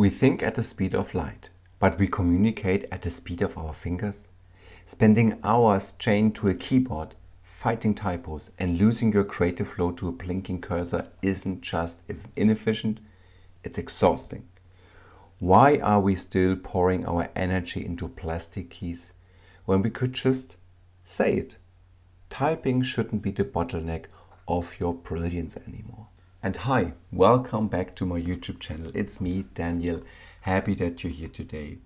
We think at the speed of light, but we communicate at the speed of our fingers. Spending hours chained to a keyboard, fighting typos, and losing your creative flow to a blinking cursor isn't just inefficient, it's exhausting. Why are we still pouring our energy into plastic keys when we could just say it? Typing shouldn't be the bottleneck of your brilliance anymore. And hi, welcome back to my YouTube channel. It's me, Daniel. Happy that you're here today.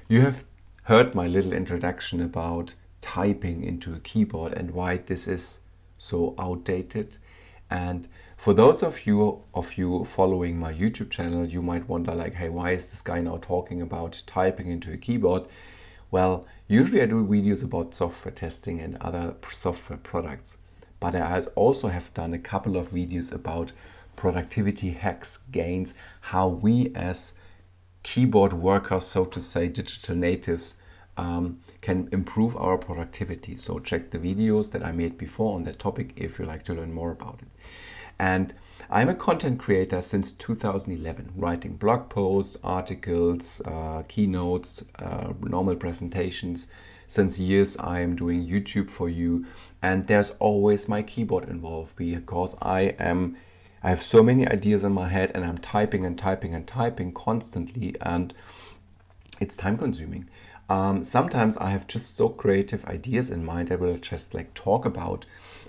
You have heard my little introduction about typing into a keyboard and why this is so outdated. And for those of you following my YouTube channel, you might wonder like, hey, why is this guy now talking about typing into a keyboard? Well, usually I do videos about software testing and other software products, but I also have done a couple of videos about productivity hacks, gains, how we as keyboard workers, so to say, digital natives, can improve our productivity. So check the videos that I made before on that topic if you like to learn more about it. And I'm a content creator since 2011, writing blog posts, articles, keynotes, normal presentations. Since years I am doing YouTube for you, and there's always my keyboard involved because I have so many ideas in my head and I'm typing and typing and typing constantly, and it's time consuming. Sometimes I have just so creative ideas in mind I will just like talk about,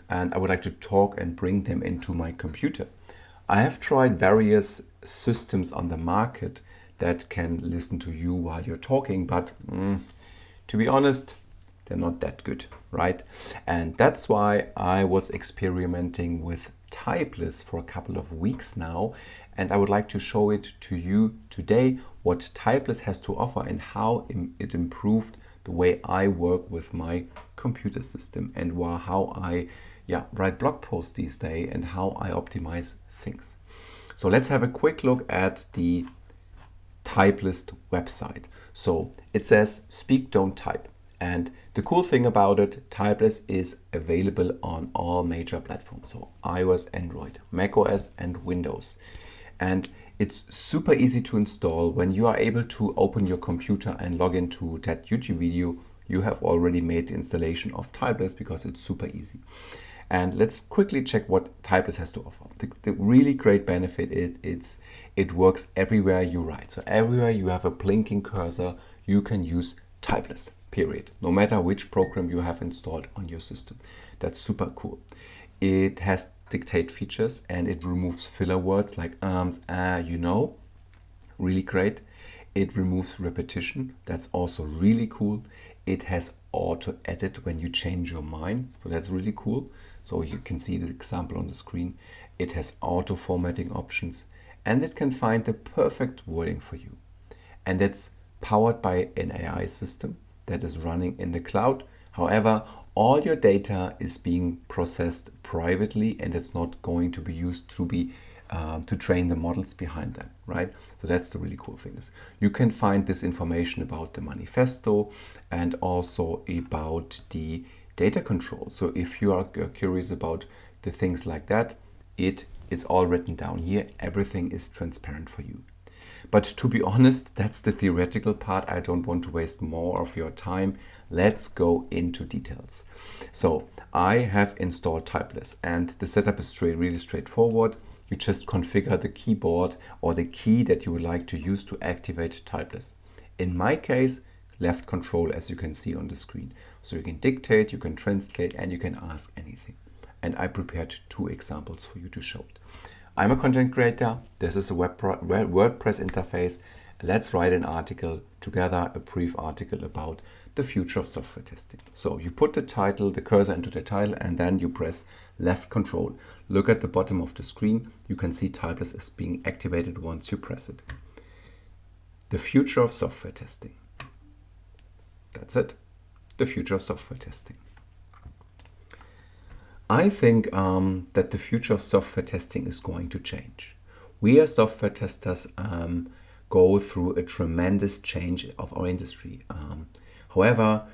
and I would like to talk and bring them into my computer. I have tried various systems on the market that can listen to you while you're talking, but to be honest, they're not that good, right? And that's why I was experimenting with Typeless for a couple of weeks now, and I would like to show it to you today, what Typeless has to offer and how it improved the way I work with my computer system and how I write blog posts these days and how I optimize things. So let's have a quick look at the Typeless website. So it says speak, don't type. And the cool thing about it, Typeless is available on all major platforms. So iOS, Android, macOS and Windows. And it's super easy to install. When you are able to open your computer and log into that YouTube video, you have already made the installation of Typeless because it's super easy. And let's quickly check what Typeless has to offer. The really great benefit is it works everywhere you write. So everywhere you have a blinking cursor, you can use Typeless, period. No matter which program you have installed on your system. That's super cool. It has dictate features and it removes filler words like really great. It removes repetition. That's also really cool. It has auto edit when you change your mind. So that's really cool. So you can see the example on the screen. It has auto formatting options and it can find the perfect wording for you. And it's powered by an AI system that is running in the cloud. However, all your data is being processed privately and it's not going to be used to train the models behind them, right? So that's the really cool thing. You can find this information about the manifesto and also about the data control. So if you are curious about the things like that, it's all written down here. Everything is transparent for you. But to be honest, that's the theoretical part. I don't want to waste more of your time. Let's go into details. So I have installed Typeless and the setup is really straightforward. You just configure the keyboard or the key that you would like to use to activate Typeless. In my case, left control, as you can see on the screen. So you can dictate, you can translate, and you can ask anything. And I prepared 2 examples for you to show it. I'm a content creator. This is a WordPress interface. Let's write an article together, a brief article about the future of software testing. So you put the title, the cursor into the title, and then you press left control. Look at the bottom of the screen. You can see Typeless is being activated once you press it. The future of software testing. That's it. The future of software testing. I think that the future of software testing is going to change. We as software testers go through a tremendous change of our industry. However,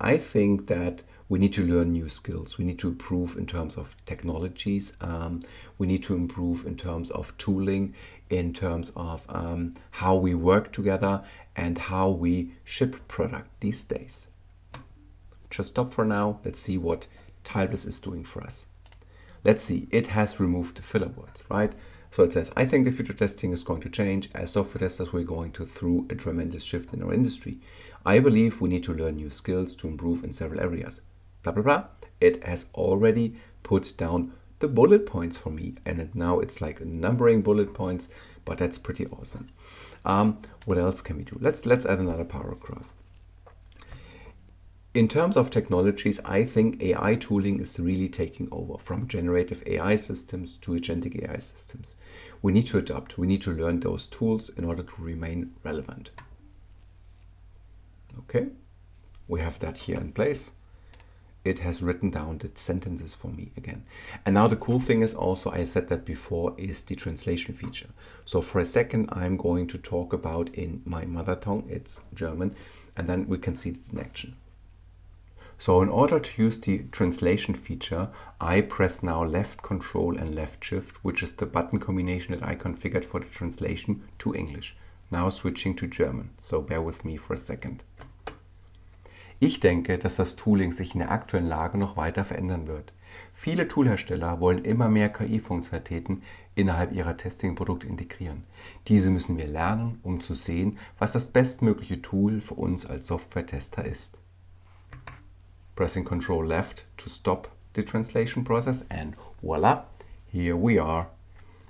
I think that We need to learn new skills. We need to improve in terms of technologies. We need to improve in terms of tooling, in terms of how we work together and how we ship product these days. Just stop for now. Let's see what Typeless is doing for us. Let's see, it has removed the filler words, right? So it says, I think the future testing is going to change. As software testers, we're going through a tremendous shift in our industry. I believe we need to learn new skills to improve in several areas. Blah, blah, blah. It has already put down the bullet points for me. And now it's like numbering bullet points, but that's pretty awesome. What else can we do? Let's add another paragraph. In terms of technologies, I think AI tooling is really taking over from generative AI systems to agentic AI systems. We need to adapt. We need to learn those tools in order to remain relevant. Okay, we have that here in place. It has written down the sentences for me again. And now the cool thing is also, I said that before, is the translation feature. So for a second, I'm going to talk about in my mother tongue, it's German, and then we can see it in action. So in order to use the translation feature, I press now left control and left shift, which is the button combination that I configured for the translation to English. Now switching to German. So bear with me for a second. Ich denke, dass das Tooling sich in der aktuellen Lage noch weiter verändern wird. Viele Toolhersteller wollen immer mehr KI-Funktionalitäten innerhalb ihrer Testing-Produkte integrieren. Diese müssen wir lernen, um zu sehen, was das bestmögliche Tool für uns als Software-Tester ist. Pressing Ctrl left to stop the translation process, and voila, here we are.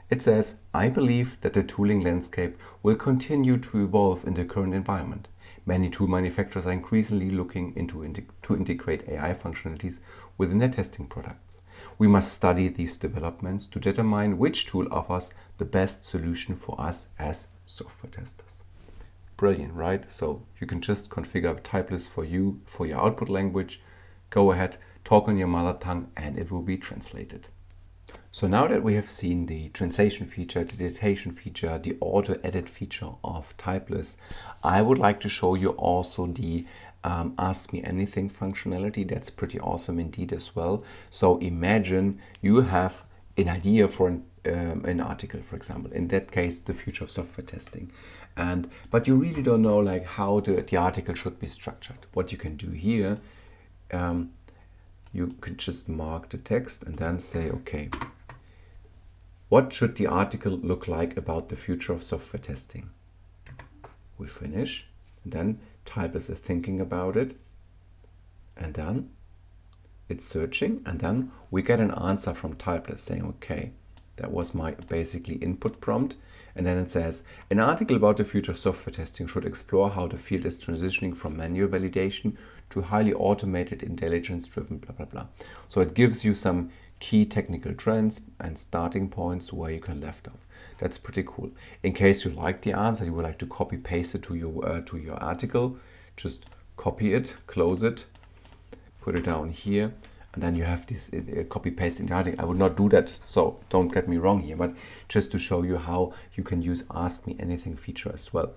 It says, I believe that the tooling landscape will continue to evolve in the current environment. Many tool manufacturers are increasingly looking to integrate AI functionalities within their testing products. We must study these developments to determine which tool offers the best solution for us as software testers. Brilliant, right? So you can just configure Typeless for you, for your output language. Go ahead, talk on your mother tongue, and it will be translated. So now that we have seen the translation feature, the dictation feature, the auto edit feature of Typeless, I would like to show you also the Ask Me Anything functionality. That's pretty awesome indeed as well. So imagine you have an idea for an article, for example, in that case, the future of software testing. But you really don't know like how the article should be structured. What you can do here, you could just mark the text and then say, okay, what should the article look like about the future of software testing? We finish, and then Typeless is thinking about it, and then it's searching, and then we get an answer from Typeless saying, okay, that was my basically input prompt. And then it says, an article about the future of software testing should explore how the field is transitioning from manual validation to highly automated, intelligence-driven, blah, blah, blah. So it gives you some key technical trends and starting points where you can left off. That's pretty cool. In case you like the answer, you would like to copy paste it to your article, just copy it, close it, put it down here. And then you have this copy paste in the article. I would not do that, so don't get me wrong here, but just to show you how you can use Ask Me Anything feature as well.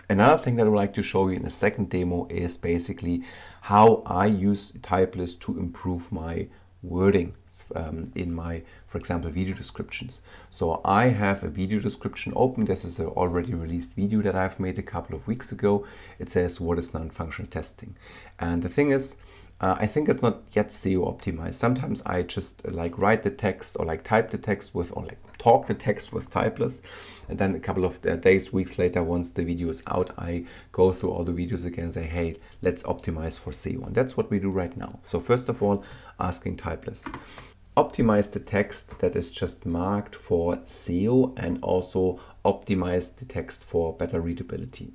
Another thing that I would like to show you in a second demo is basically how I use Typeless to improve my wording in my, for example, video descriptions. So I have a video description open. This is an already released video that I've made a couple of weeks ago. It says, what is non-functional testing? And the thing is, I think it's not yet SEO optimized. Sometimes I just like write the text or like type the text with, or like talk the text with Typeless. And then a couple of days, weeks later, once the video is out, I go through all the videos again and say, hey, let's optimize for SEO. And that's what we do right now. So first of all, asking Typeless, optimize the text that is just marked for SEO and also optimize the text for better readability.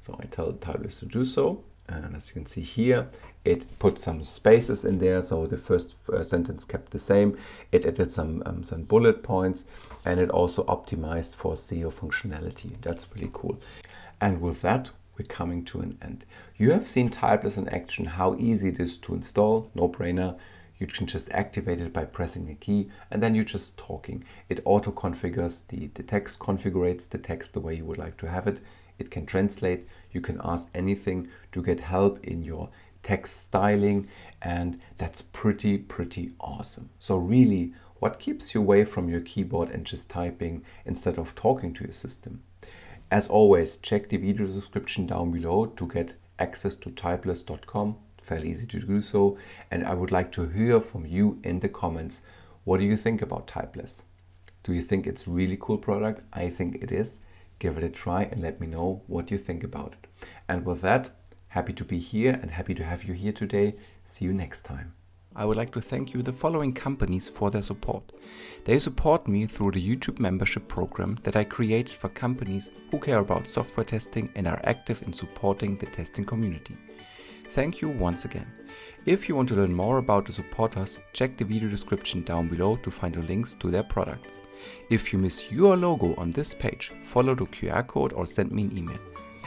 So I tell Typeless to do so. And as you can see here, it put some spaces in there. So the first sentence kept the same. It added some bullet points, and it also optimized for SEO functionality. That's really cool. And with that, we're coming to an end. You have seen Typeless in action, how easy it is to install, no brainer. You can just activate it by pressing a key, and then you're just talking. It auto configures the text, configurates the text the way you would like to have it. It can translate. You can ask anything to get help in your text styling, and that's pretty awesome. So really, what keeps you away from your keyboard and just typing instead of talking to your system? As always, check the video description down below to get access to typeless.com. Fairly easy to do so, and I would like to hear from you in the comments. What do you think about Typeless? Do you think it's a really cool product? I think it is. Give it a try and let me know what you think about it. And with that, happy to be here and happy to have you here today. See you next time. I would like to thank you the following companies for their support. They support me through the YouTube membership program that I created for companies who care about software testing and are active in supporting the testing community. Thank you once again. If you want to learn more about the supporters, check the video description down below to find the links to their products. If you miss your logo on this page, follow the QR code or send me an email.